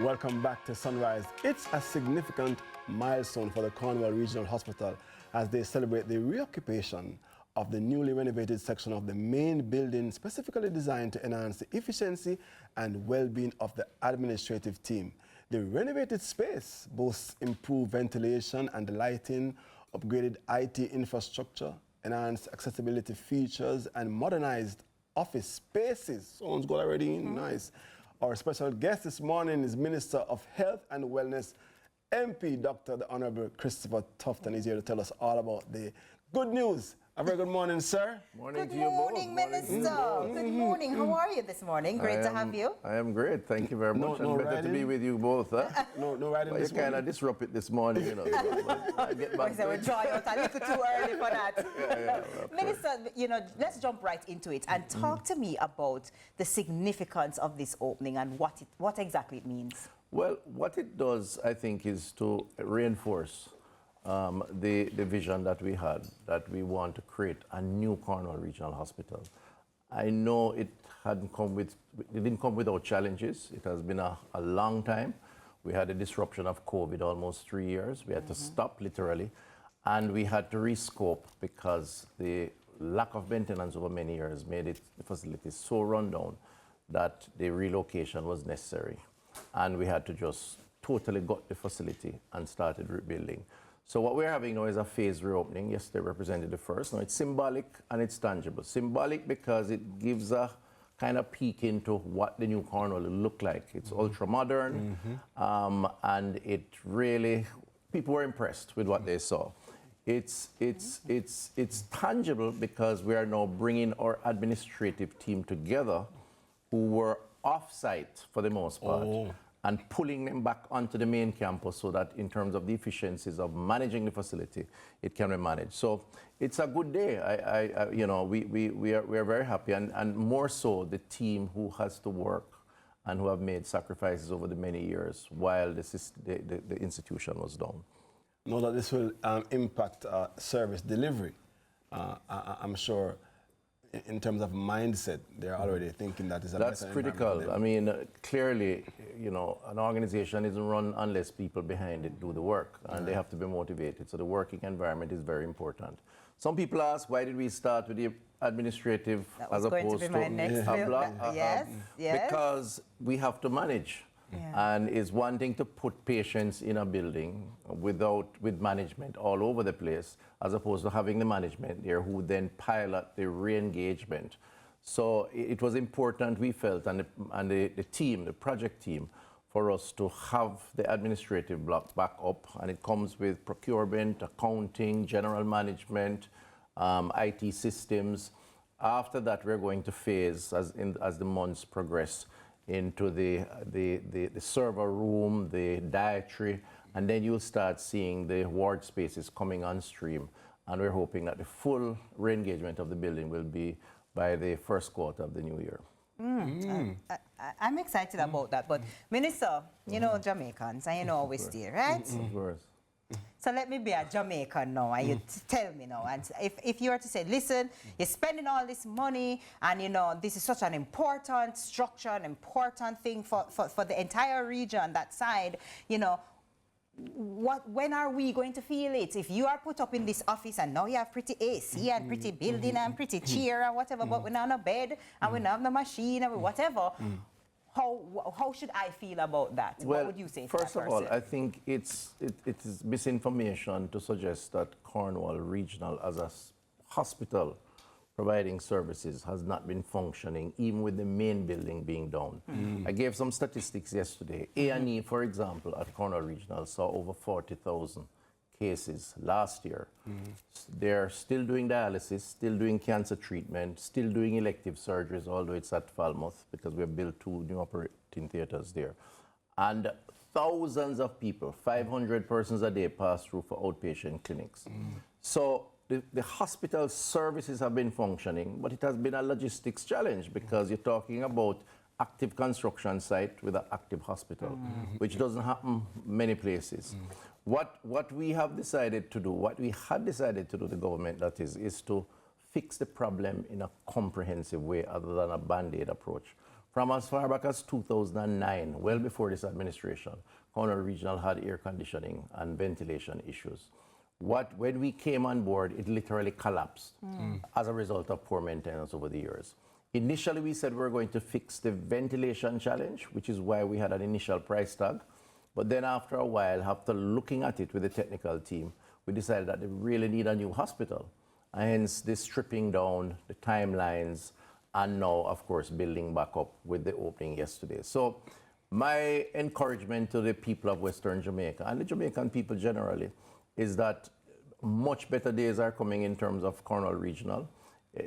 Welcome back to Sunrise. It's a significant milestone for the Cornwall Regional Hospital as they celebrate the reoccupation of the newly renovated section of the main building, specifically designed to enhance the efficiency and well-being of the administrative team. The renovated space boasts improved ventilation and lighting, upgraded IT infrastructure, enhanced accessibility features, and modernized office spaces. Someone's got already nice. Our special guest this morning is Minister of Health and Wellness, MP Dr. the Honorable Christopher Tufton is here to tell us all about the good news. A very good morning, sir. Morning to you both. Good morning, Minister. Good morning. How are you this morning? Great to have you. I am great. Thank you very much. No and better to be with you both. Huh? No riding But this you kind morning. of disrupt it this morning, you know. I get back to We're it. drawing out a little too early for that. Of course. Minister, you know, let's jump right into it and talk to me about the significance of this opening and what exactly it means. Well, what it does, I think, is to reinforce the vision that we had, that we want to create a new Cornwall Regional Hospital. I know it didn't come without challenges. It has been a long time. We had a disruption of COVID almost 3 years. We had to stop literally, and we had to rescope because the lack of maintenance over many years made the facility so run down that the relocation was necessary. And we had to just totally gut the facility and started rebuilding. So what we're having now is a phased reopening. Yesterday represented the first. Now it's symbolic and it's tangible. Symbolic because it gives a kind of peek into what the new Cornwall will look like. It's ultra modern, and it really, people were impressed with what they saw. It's tangible because we are now bringing our administrative team together who were off-site for the most part. And pulling them back onto the main campus so that in terms of the efficiencies of managing the facility, it can be managed. So it's a good day. You know, we are very happy, and more so the team who has to work and who have made sacrifices over the many years while the institution was down. Know that this will impact service delivery. I'm sure in terms of mindset, they're already thinking that is a That's better critical. environment I mean, clearly, you know, an organization isn't run unless people behind it do the work, and they have to be motivated. So the working environment is very important. Some people ask, why did we start with the administrative as opposed to my next a block? Yes. Because we have to manage. And it's one thing to put patients in a building with management all over the place, as opposed to having the management there who then pilot the re-engagement. So it was important, we felt, and the team, the project team, for us to have the administrative block back up, and it comes with procurement, accounting, general management, IT systems. After that, we're going to phase, as the months progress, into the server room, the dietary, and then you'll start seeing the ward spaces coming on stream. And we're hoping that the full re-engagement of the building will be by the first quarter of the new year. I'm excited about that, but Minister, you know Jamaicans, and you know we stay, right? Of course. So let me be a Jamaican now, and you tell me now. And if you were to say, listen, you're spending all this money, and you know this is such an important structure, an important thing for the entire region, that side, you know, when are we going to feel it? If you are put up in this office and now you have pretty AC and pretty building and pretty chair and whatever, but we're not on a bed and we don't have the machine and whatever. How should I feel about that? Well, what would you say? First of all, I think it is misinformation to suggest that Cornwall Regional as a hospital providing services has not been functioning, even with the main building being down. I gave some statistics yesterday. A&E, for example, at Cornwall Regional saw over 40,000 cases last year. They're still doing dialysis, still doing cancer treatment, still doing elective surgeries, although it's at Falmouth because we have built 2 new operating theaters there. And thousands of people, 500 persons a day, pass through for outpatient clinics. So the hospital services have been functioning, but it has been a logistics challenge because you're talking about active construction site with an active hospital, which doesn't happen many places. What we have decided to do, what we had decided to do, the government that is to fix the problem in a comprehensive way other than a band-aid approach. From as far back as 2009, well before this administration, Cornwall Regional had air conditioning and ventilation issues. When we came on board, it literally collapsed as a result of poor maintenance over the years. Initially, we said we were going to fix the ventilation challenge, which is why we had an initial price tag. But then after a while, after looking at it with the technical team, we decided that they really need a new hospital. And hence the stripping down, the timelines, and now, of course, building back up with the opening yesterday. So my encouragement to the people of Western Jamaica, and the Jamaican people generally, is that much better days are coming in terms of Cornwall Regional.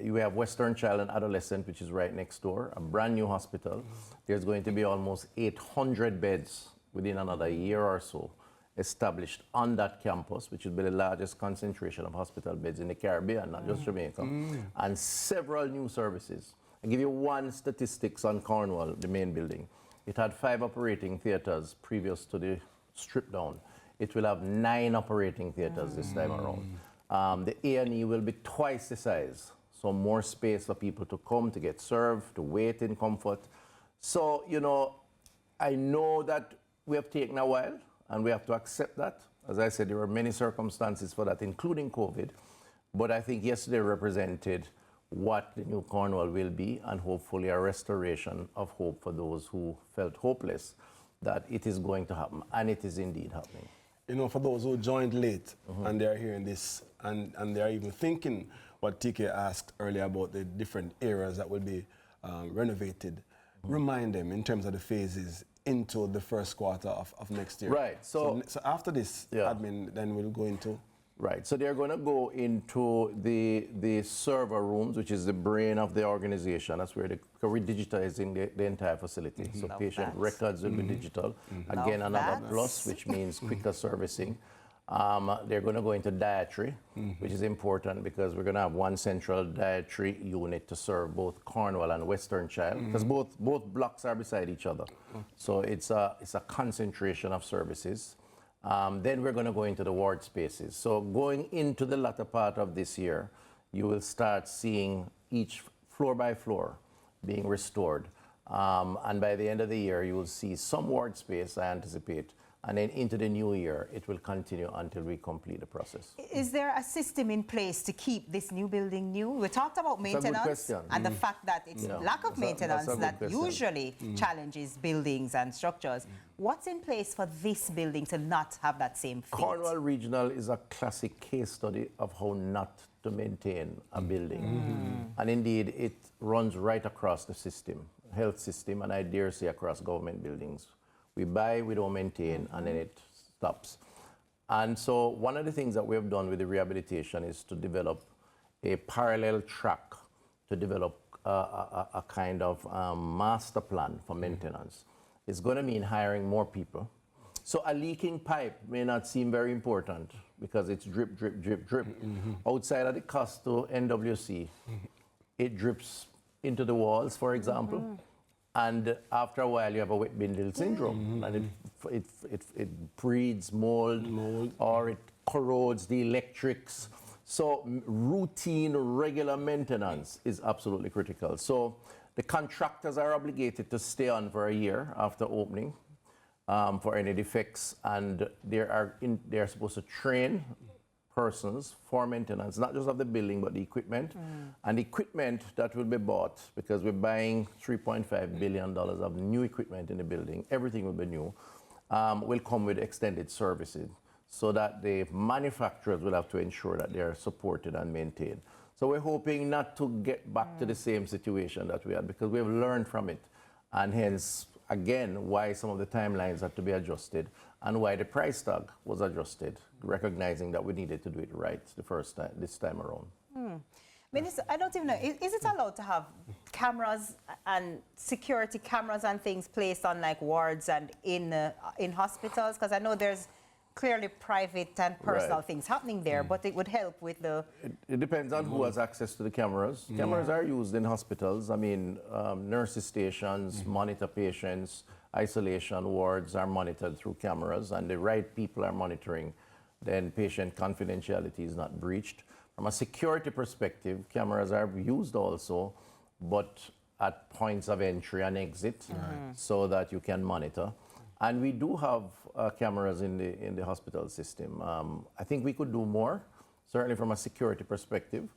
You have Western Child and Adolescent, which is right next door, a brand new hospital. There's going to be almost 800 beds within another year or so established on that campus, which will be the largest concentration of hospital beds in the Caribbean, not just Jamaica, and several new services. I'll give you one statistics on Cornwall, the main building. It had 5 operating theaters previous to the strip down. It will have 9 operating theaters this time around. The A&E will be twice the size, so more space for people to come, to get served, to wait in comfort. So, you know, I know that we have taken a while, and we have to accept that. As I said, there were many circumstances for that, including COVID. But I think yesterday represented what the new Cornwall will be, and hopefully a restoration of hope for those who felt hopeless that it is going to happen, and it is indeed happening. You know, for those who joined late and they're hearing this and they're even thinking what TK asked earlier about the different areas that will be renovated, remind them in terms of the phases into the first quarter of next year. Right. So after this admin, then we'll go into... Right. So they're going to go into the server rooms, which is the brain of the organization. That's where we're digitizing the entire facility. So patient records will be digital. Again, another plus, which means quicker servicing. They're going to go into dietary, which is important because we're going to have one central dietary unit to serve both Cornwall and Western Child, because both blocks are beside each other. So it's a concentration of services. Then we're going to go into the ward spaces. So going into the latter part of this year, you will start seeing each floor by floor being restored. And by the end of the year, you will see some ward space, I anticipate. And then into the new year, it will continue until we complete the process. Is there a system in place to keep this new building new? We talked about maintenance and the fact that it's lack of maintenance that usually challenges buildings and structures. What's in place for this building to not have that same fate? Cornwall Regional is a classic case study of how not to maintain a building. And indeed, it runs right across the system, health system, and I dare say across government buildings. We buy, we don't maintain, and then it stops. And so one of the things that we have done with the rehabilitation is to develop a parallel track to develop a kind of master plan for maintenance. It's going to mean hiring more people. So a leaking pipe may not seem very important because it's drip, drip, drip, drip. Outside of the cost to NWC, it drips into the walls, for example. And after a while, you have a wet bindle syndrome, and it breeds mold, or it corrodes the electrics. So routine, regular maintenance is absolutely critical. So the contractors are obligated to stay on for a year after opening for any defects, and they are supposed to train persons for maintenance, not just of the building, but the equipment. And the equipment that will be bought, because we're buying $3.5 billion of new equipment in the building, everything will be new, will come with extended services, so that the manufacturers will have to ensure that they are supported and maintained. So we're hoping not to get back to the same situation that we had, because we have learned from it, and hence, again, why some of the timelines had to be adjusted, and why the price tag was adjusted, recognizing that we needed to do it right this time around. Minister, I don't even know, is it allowed to have cameras and security cameras and things placed on like wards and in hospitals? Because I know there's clearly private and personal things happening there, but it would help with the... It depends on who has access to the cameras. Cameras are used in hospitals. I mean, nurses' stations monitor patients, isolation wards are monitored through cameras, and the right people are monitoring. Then patient confidentiality is not breached. From a security perspective, cameras are used also, but at points of entry and exit so that you can monitor. And we do have cameras in the hospital system. I think we could do more, certainly from a security perspective.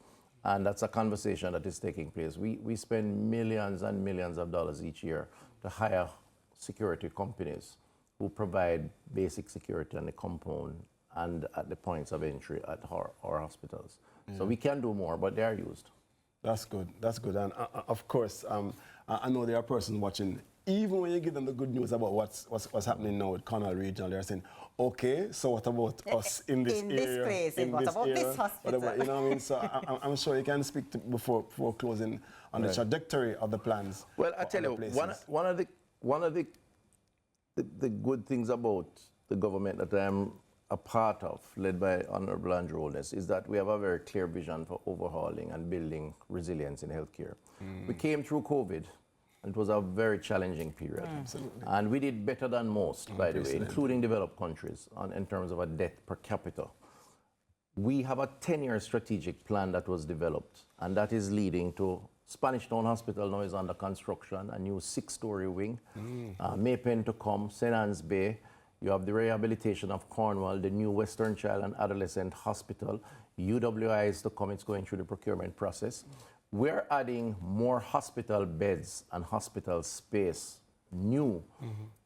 And that's a conversation that is taking place. We spend millions and millions of dollars each year to hire security companies who provide basic security on the compound and at the points of entry at our hospitals. So we can do more, but they are used. That's good. That's good. And of course, I know there are persons watching. Even when you give them the good news about what's happening now with Cornwall Regional, they're saying, okay, so what about us in this area? This place, in what this about area? this hospital? What about, you know what I mean? So I'm sure you can speak to, before closing on the trajectory of the plans. Well, I tell you, one of the good things about the government that I'm a part of, led by Honorable Andrew Holness, is that we have a very clear vision for overhauling and building resilience in healthcare. We came through COVID. It was a very challenging period. Absolutely. And we did better than most, by the way, including developed countries in terms of a death per capita. We have a 10-year strategic plan that was developed, and that is leading to Spanish Town Hospital now is under construction, a new 6-story wing. Maypen to come, St. Anne's Bay. You have the rehabilitation of Cornwall, the new Western Child and Adolescent Hospital. UWI is to come, it's going through the procurement process. We're adding more hospital beds and hospital space, new,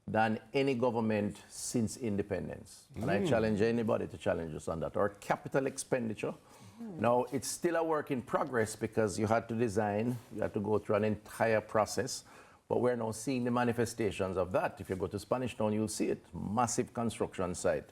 than any government since independence. And I challenge anybody to challenge us on that. Our capital expenditure, now it's still a work in progress because you had to design, you had to go through an entire process, but we're now seeing the manifestations of that. If you go to Spanish Town, you'll see it, massive construction site.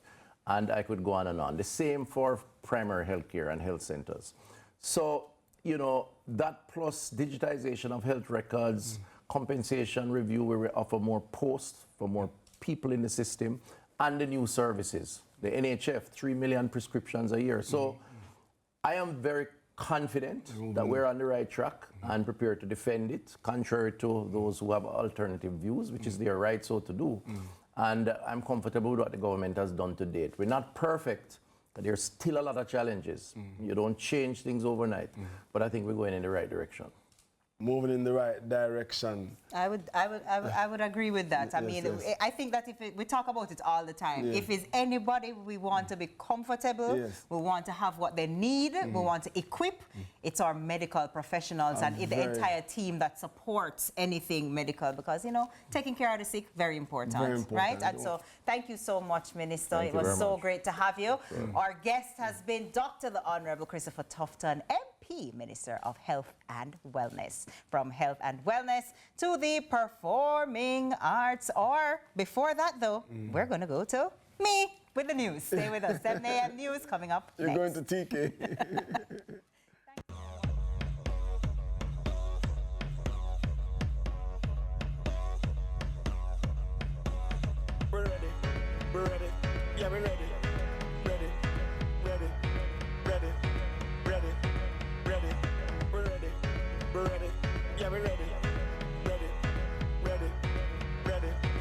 And I could go on and on. The same for primary health care and health centers. So, you know, that plus digitization of health records, compensation review where we offer more posts for more people in the system, and the new services. The NHF, 3 million prescriptions a year. So I am very confident that we're on the right track and prepared to defend it, contrary to those who have alternative views, which is their right so to do. And I'm comfortable with what the government has done to date. We're not perfect. There's still a lot of challenges. You don't change things overnight, but I think we're going in the right direction. Moving in the right direction. I would agree with that. I mean, yes. I think that we talk about it all the time. If it's anybody we want to be comfortable, we want to have what they need, we want to equip, it's our medical professionals and the entire team that supports anything medical because, you know, taking care of the sick, very important, right? And so thank you so much, Minister. It was so great to have you. Our guest has been Dr. the Honorable Christopher Tufton, MP, Minister of Health and Wellness. From health and wellness to the performing arts. Or before that, though, we're going to go to me with the news. Stay with us. 7 a.m. news coming up You're next. going to TK. We're ready. We're ready. Yeah, we're ready. Ready. Ready. Ready. Ready. Ready. We're ready. We're ready. Yeah, we're ready.